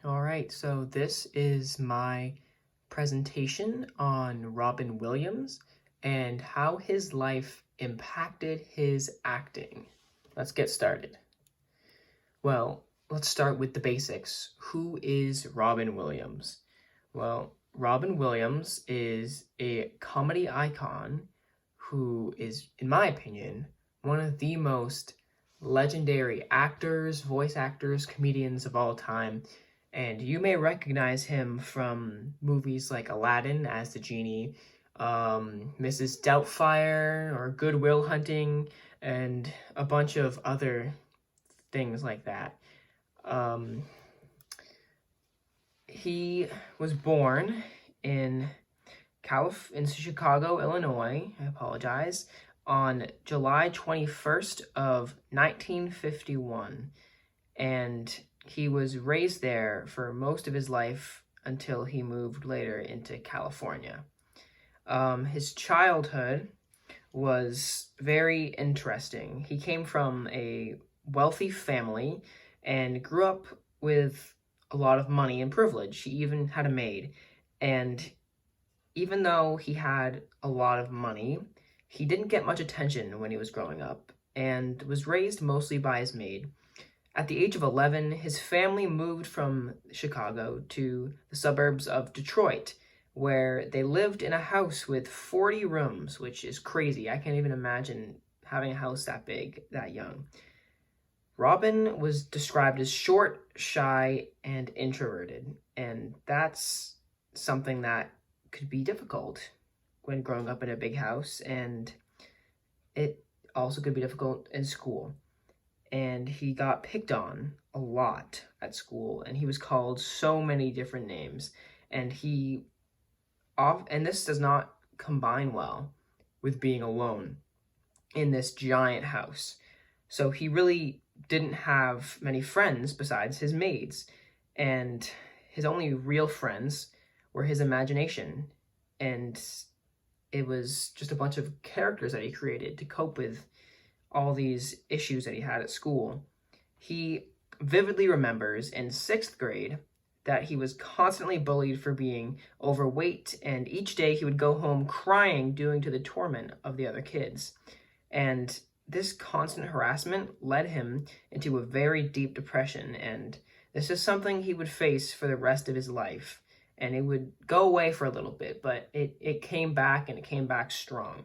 All right, so this is my presentation on Robin Williams and how his life impacted his acting. Let's get started. Well, let's start with the basics. Who is Robin Williams? Well, Robin Williams is a comedy icon who is, in my opinion, one of the most legendary actors, voice actors, comedians of all time. And you may recognize him from movies like Aladdin as the genie, Mrs. Doubtfire, or Good Will Hunting, and a bunch of other things like that. He was born in in Chicago, Illinois, I apologize, on July 21st of 1951. And he was raised there for most of his life until he moved later into California. His childhood was very interesting. He came from a wealthy family and grew up with a lot of money and privilege. He even had a maid. And even though he had a lot of money, he didn't get much attention when he was growing up and was raised mostly by his maid. At the age of 11, his family moved from Chicago to the suburbs of Detroit, where they lived in a house with 40 rooms, which is crazy. I can't even imagine having a house that big, that young. Robin was described as short, shy, and introverted, and that's something that could be difficult when growing up in a big house, and it also could be difficult in school. And he got picked on a lot at school, and he was called so many different names, and this does not combine well with being alone in this giant house. So he really didn't have many friends besides his maids, and his only real friends were his imagination, and it was just a bunch of characters that he created to cope with all these issues that he had at school. He vividly remembers in 6th grade that he was constantly bullied for being overweight, and each day he would go home crying due to the torment of the other kids. And this constant harassment led him into a very deep depression, and this is something he would face for the rest of his life. And it would go away for a little bit, but it came back, and it came back strong.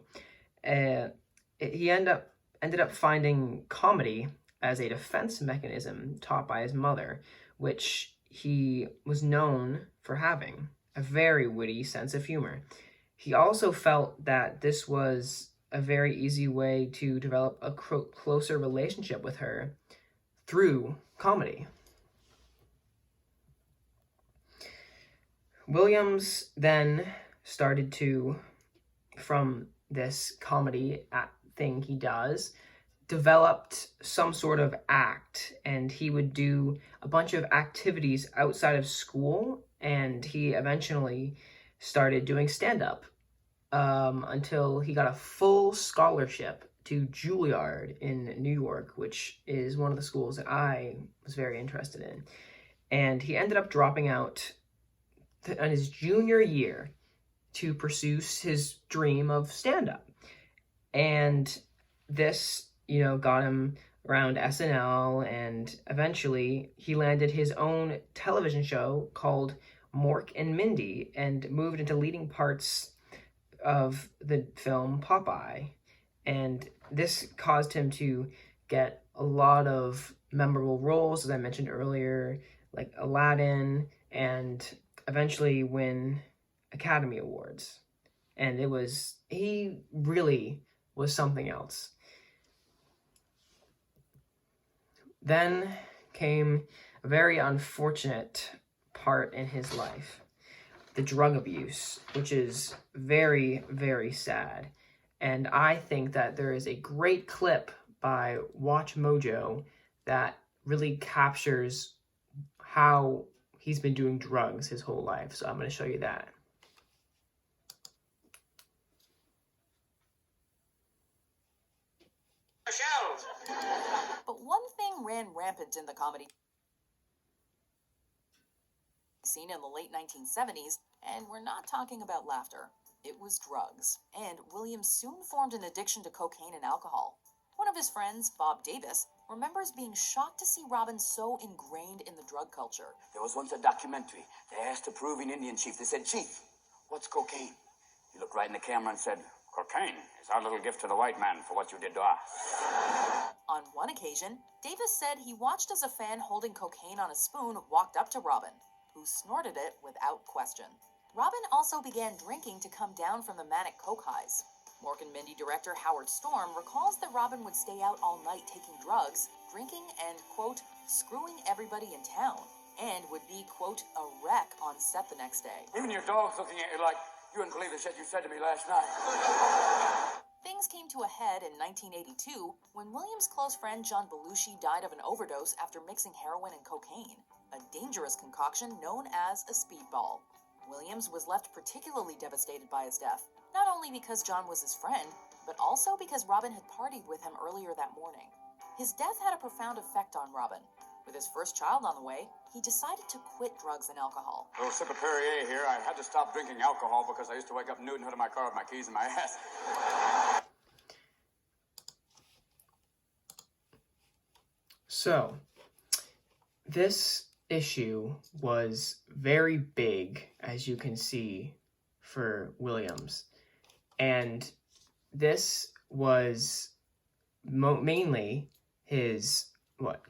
He ended up finding comedy as a defense mechanism taught by his mother, which he was known for having a very witty sense of humor. He also felt that this was a very easy way to develop a closer relationship with her through comedy. Williams then started to, from this comedy thing he does, developed some sort of act, and he would do a bunch of activities outside of school, and he eventually started doing stand-up until he got a full scholarship to Juilliard in New York, which is one of the schools that I was very interested in. And he ended up dropping out in his junior year to pursue his dream of stand-up. And this, got him around SNL, and eventually he landed his own television show called Mork and Mindy and moved into leading parts of the film Popeye. And this caused him to get a lot of memorable roles, as I mentioned earlier, like Aladdin, and eventually win Academy Awards. And he really was something else. Then came a very unfortunate part in his life, the drug abuse, which is very, very sad. And I think that there is a great clip by Watch Mojo that really captures how he's been doing drugs his whole life. So I'm going to show you that. But one thing ran rampant in the comedy. scene in the late 1970s, and we're not talking about laughter. It was drugs, and Williams soon formed an addiction to cocaine and alcohol. One of his friends, Bob Davis, remembers being shocked to see Robin so ingrained in the drug culture. There was once a documentary. They asked a Peruvian Indian chief. They said, "Chief, what's cocaine?" He looked right in the camera and said, "Cocaine is our little gift to the white man for what you did to us." On one occasion, Davis said he watched as a fan holding cocaine on a spoon walked up to Robin, who snorted it without question. Robin also began drinking to come down from the manic coke highs. Mork and Mindy director Howard Storm recalls that Robin would stay out all night taking drugs, drinking, and, quote, screwing everybody in town, and would be, quote, a wreck on set the next day. Even your dog's looking at you like, "You wouldn't believe the shit you said to me last night." Things came to a head in 1982 when Williams' close friend John Belushi died of an overdose after mixing heroin and cocaine, a dangerous concoction known as a speedball. Williams was left particularly devastated by his death, not only because John was his friend, but also because Robin had partied with him earlier that morning. His death had a profound effect on Robin. With his first child on the way, he decided to quit drugs and alcohol. A little sip of Perrier here. I had to stop drinking alcohol because I used to wake up nude in the hood of my car with my keys in my ass. So, this issue was very big, as you can see, for Williams. And this was mainly his,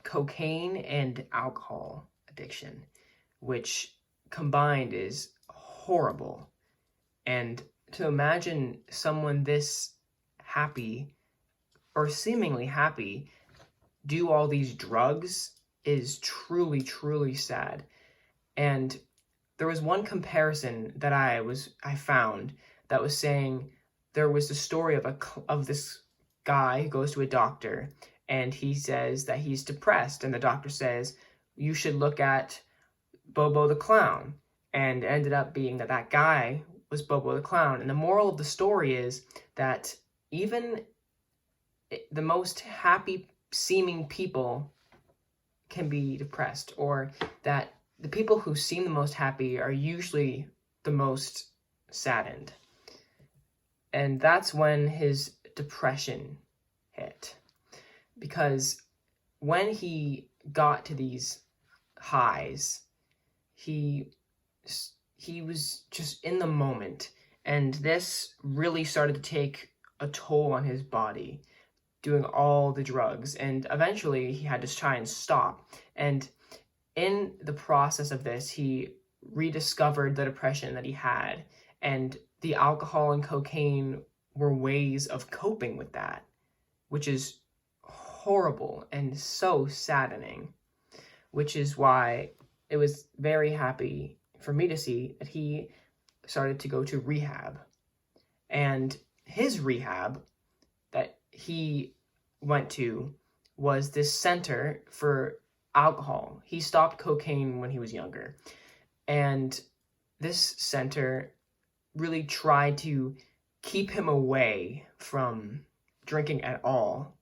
cocaine and alcohol addiction, which combined is horrible. And to imagine someone this happy, or seemingly happy, do all these drugs is truly, truly sad. And there was one comparison that I found that was saying there was the story of this guy who goes to a doctor and he says that he's depressed, and the doctor says, "You should look at Bobo the Clown." And it ended up being that guy was Bobo the Clown. And the moral of the story is that even the most happy seeming people can be depressed, or that the people who seem the most happy are usually the most saddened. And that's when his depression hit. Because when he got to these highs, he was just in the moment, and this really started to take a toll on his body, doing all the drugs, and eventually he had to try and stop. And in the process of this, he rediscovered the depression that he had, and the alcohol and cocaine were ways of coping with that, which is horrible and so saddening, which is why it was very happy for me to see that he started to go to rehab. And his rehab that he went to was this center for alcohol. He stopped cocaine when he was younger. And this center really tried to keep him away from drinking at all.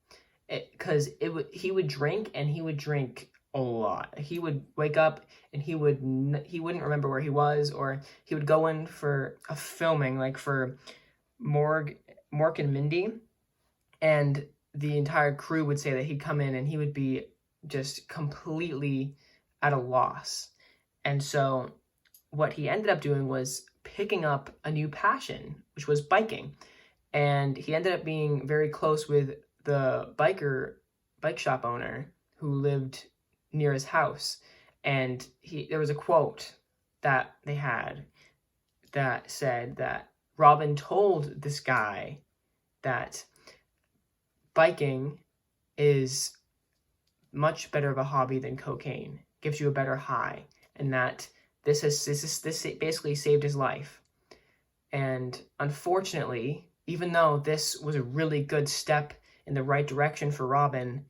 Because he would drink, and he would drink a lot. He would wake up and he wouldn't remember where he was, or he would go in for a filming, like for Mork and Mindy, and the entire crew would say that he'd come in and he would be just completely at a loss. And so what he ended up doing was picking up a new passion, which was biking. And he ended up being very close with the bike shop owner who lived near his house. And there was a quote that they had that said that Robin told this guy that biking is much better of a hobby than cocaine, gives you a better high, and that this basically saved his life. And unfortunately, even though this was a really good step in the right direction for Robin,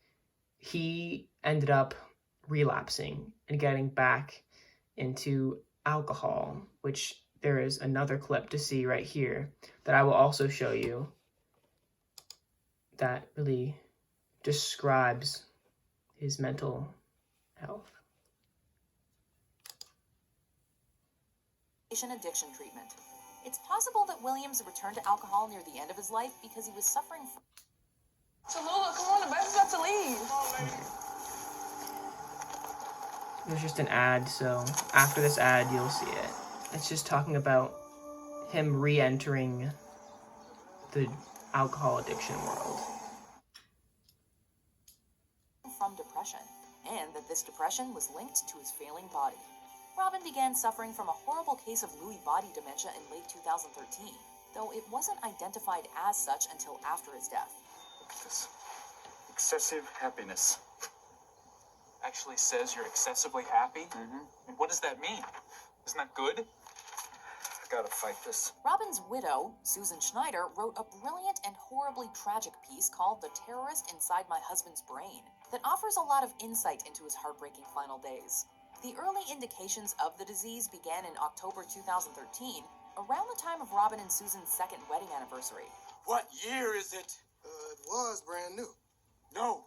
he ended up relapsing and getting back into alcohol, which there is another clip to see right here that I will also show you that really describes his mental health. addiction treatment. It's possible that Williams returned to alcohol near the end of his life because he was suffering from... Tallulah, come on, the baby's about to leave. It was just an ad, so after this ad, you'll see it. It's just talking about him re-entering the alcohol addiction world. From depression, and that this depression was linked to his failing body. Robin began suffering from a horrible case of Lewy body dementia in late 2013, though it wasn't identified as such until after his death. Look at this. Excessive happiness. Actually says you're excessively happy? And what does that mean? Isn't that good? I gotta fight this. Robin's widow, Susan Schneider, wrote a brilliant and horribly tragic piece called The Terrorist Inside My Husband's Brain that offers a lot of insight into his heartbreaking final days. The early indications of the disease began in October 2013, around the time of Robin and Susan's second wedding anniversary. What year is it? It was brand new. No.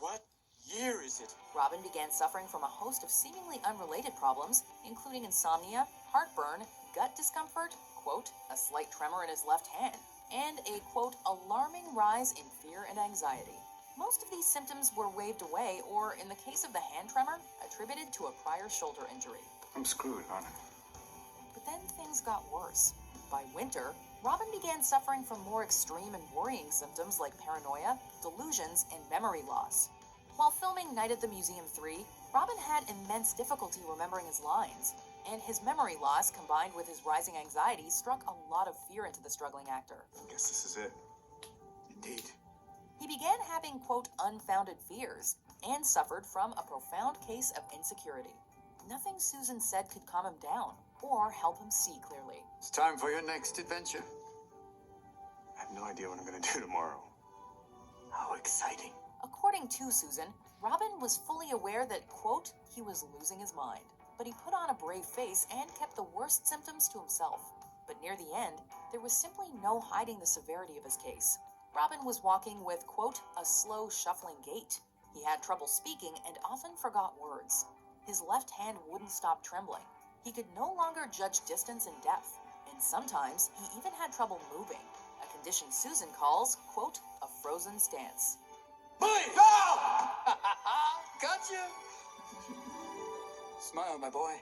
What year is it? Robin began suffering from a host of seemingly unrelated problems, including insomnia, heartburn, gut discomfort, quote, a slight tremor in his left hand, and a, quote, alarming rise in fear and anxiety. Most of these symptoms were waved away, or in the case of the hand tremor, attributed to a prior shoulder injury. I'm screwed, aren't I? But then things got worse. By winter, Robin began suffering from more extreme and worrying symptoms like paranoia, delusions, and memory loss. While filming Night at the Museum 3, Robin had immense difficulty remembering his lines, and his memory loss combined with his rising anxiety struck a lot of fear into the struggling actor. I guess this is it. Indeed. He began having, quote, unfounded fears, and suffered from a profound case of insecurity. Nothing Susan said could calm him down, or help him see clearly. It's time for your next adventure. I have no idea what I'm gonna do tomorrow. How exciting. According to Susan, Robin was fully aware that, quote, he was losing his mind. But he put on a brave face and kept the worst symptoms to himself. But near the end, there was simply no hiding the severity of his case. Robin was walking with, quote, a slow, shuffling gait. He had trouble speaking and often forgot words. His left hand wouldn't stop trembling. He could no longer judge distance and depth. And sometimes he even had trouble moving, a condition Susan calls, quote, a frozen stance. Boy! Oh! Gotcha! Smile, my boy.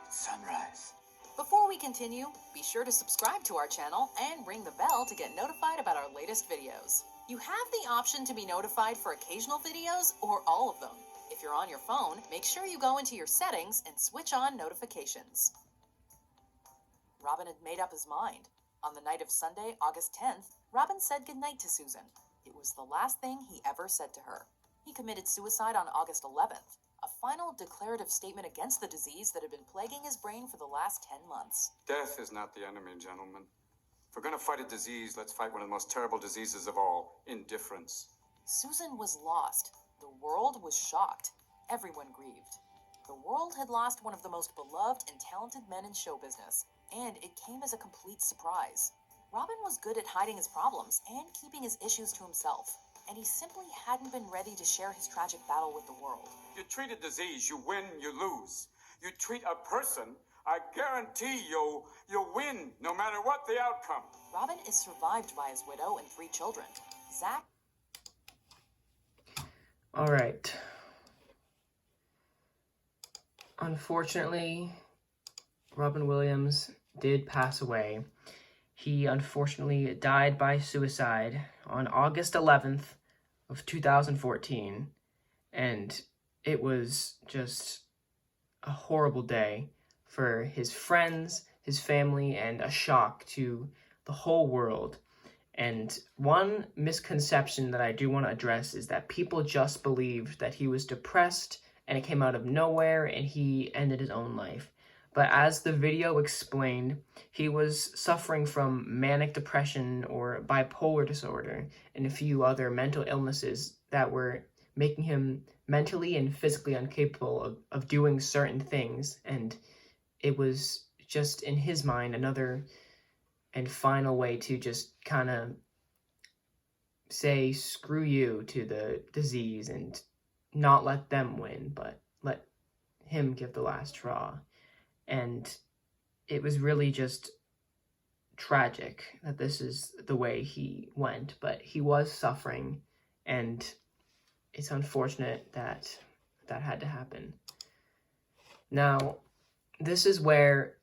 It's sunrise. Before we continue, be sure to subscribe to our channel and ring the bell to get notified about our latest videos. You have the option to be notified for occasional videos or all of them. If you're on your phone, make sure you go into your settings and switch on notifications. Robin had made up his mind. On the night of Sunday, August 10th, Robin said goodnight to Susan. It was the last thing he ever said to her. He committed suicide on August 11th, a final declarative statement against the disease that had been plaguing his brain for the last 10 months. Death is not the enemy, gentlemen. If we're gonna fight a disease, let's fight one of the most terrible diseases of all, indifference. Susan was lost. The world was shocked. Everyone grieved. The world had lost one of the most beloved and talented men in show business, and it came as a complete surprise. Robin was good at hiding his problems and keeping his issues to himself, and he simply hadn't been ready to share his tragic battle with the world. You treat a disease, you win, you lose. You treat a person, I guarantee you'll win, no matter what the outcome. Robin is survived by his widow and 3 children. Zach. All right. Unfortunately, Robin Williams did pass away. He unfortunately died by suicide on August 11th of 2014, and it was just a horrible day for his friends, his family, and a shock to the whole world. And one misconception that I do want to address is that people just believed that he was depressed and it came out of nowhere and he ended his own life. But as the video explained, he was suffering from manic depression or bipolar disorder and a few other mental illnesses that were making him mentally and physically incapable of doing certain things. And it was just, in his mind, another and final way to just kind of say screw you to the disease and not let them win, but let him give the last straw. And it was really just tragic that this is the way he went, but he was suffering, and it's unfortunate that that had to happen. Now, this is where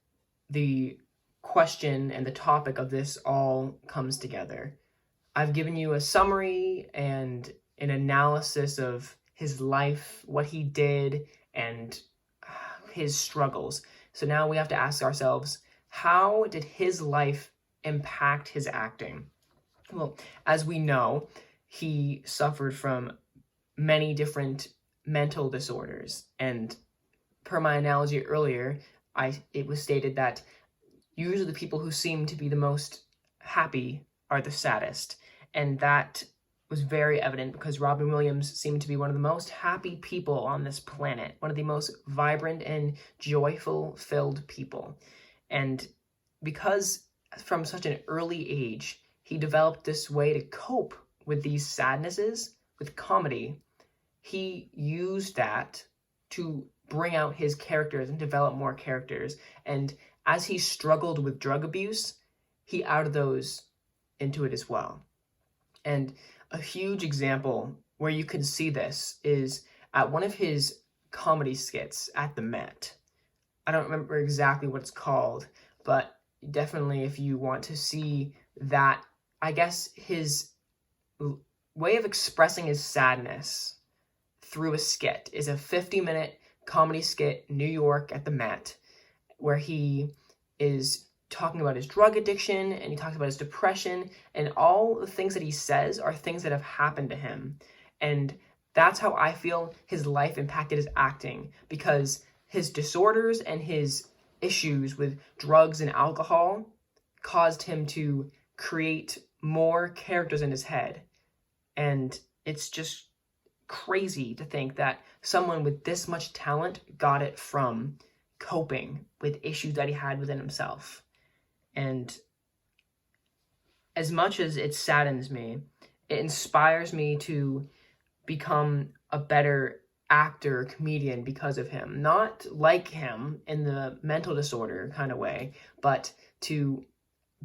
the question and the topic of this all comes together. I've given you a summary and an analysis of his life, what he did, and his struggles. So now we have to ask ourselves, how did his life impact his acting? Well, as we know, he suffered from many different mental disorders. And per my analogy earlier, it was stated that usually the people who seem to be the most happy are the saddest. And that was very evident because Robin Williams seemed to be one of the most happy people on this planet, one of the most vibrant and joyful-filled people. And because from such an early age, he developed this way to cope with these sadnesses, with comedy, he used that to bring out his characters and develop more characters. And as he struggled with drug abuse, he added those into it as well. And a huge example where you can see this is at one of his comedy skits at the Met. I don't remember exactly what it's called, but definitely if you want to see that, I guess his way of expressing his sadness through a skit is a 50-minute comedy skit, New York at the Met, where he is talking about his drug addiction, and he talks about his depression, and all the things that he says are things that have happened to him. And that's how I feel his life impacted his acting, because his disorders and his issues with drugs and alcohol caused him to create more characters in his head. And it's just crazy to think that someone with this much talent got it from coping with issues that he had within himself. And as much as it saddens me, it inspires me to become a better actor, comedian because of him. Not like him in the mental disorder kind of way, but to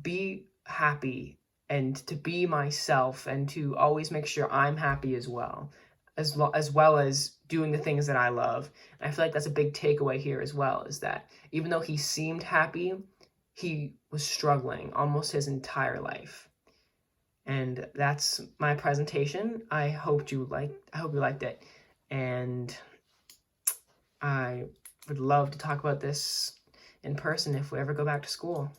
be happy and to be myself and to always make sure I'm happy as well as doing the things that I love. And I feel like that's a big takeaway here as well, is that even though he seemed happy, he was struggling almost his entire life. And that's my presentation. I hope you liked it. And I would love to talk about this in person if we ever go back to school.